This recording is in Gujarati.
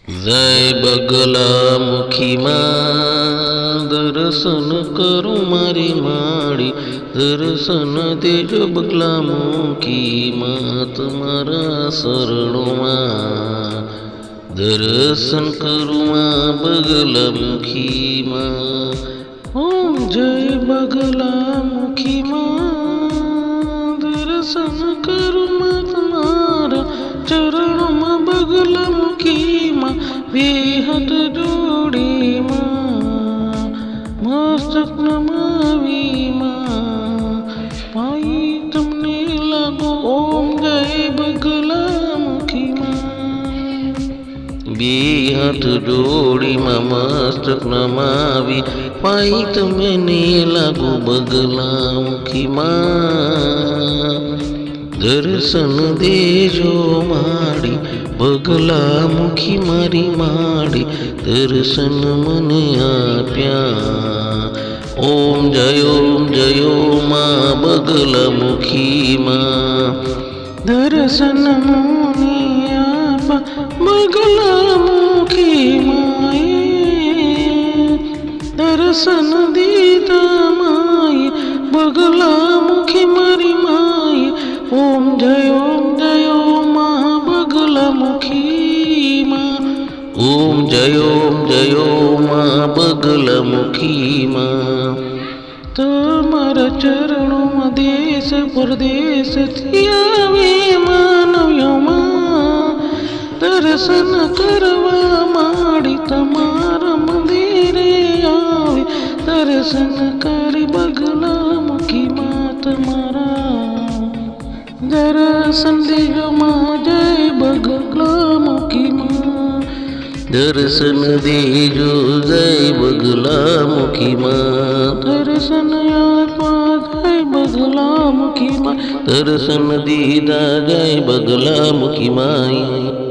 જય બગલા મુખી માં દર્શન કરું મારી માળી, દર્શન દેજો બગલા મુખી માં તમારા શરણોમાં, દર્શન કરું માં બગલા મુખી માં. ઓમ જય બગલા મુખી માં દર્શન કરું માં તમારા ચરણોમાં, બગલા મુખી માં બે હાથ જોડી માં, મસ્તક નમાવી માં, પાઈ તમને લાગો. ઓમ જય બગલા મુખી માં બે હાથ જોડીમાં મસ્તક નમાવી, પાઈ તમને લાગો બગલા મુખી માં. દર્શન દેજો માડી બગલા મુખી મારી માડી, દર્શન મને આપ્યા. ઓમ જયો માં બગલા મુખી માં, દર્શન મને આપ્યા બગલા મુખી માએ, દર્શન દીધા માએ બગલા મુખી મારી માએ. ઓમ જયો માં બગલા મુખી માં, ઓમ જયો માં બગલા મુખી માં. તમારા ચરણોમાં દેશ પરદેશથી આવે માનવ્યોમાં, દર્શન કરવા માડી તમારા મંદિરે આવે, દર્શન કરી બગલા મુખી માં તમારા. દર્શન દેજો માં જય બગલા મુખી માં, દર્શન દેજો જય બગલા મુખી માં. દર્શન આપ્યા જય બગલા મુખી માં, દર્શન દીધા જય બગલા મુખી માં.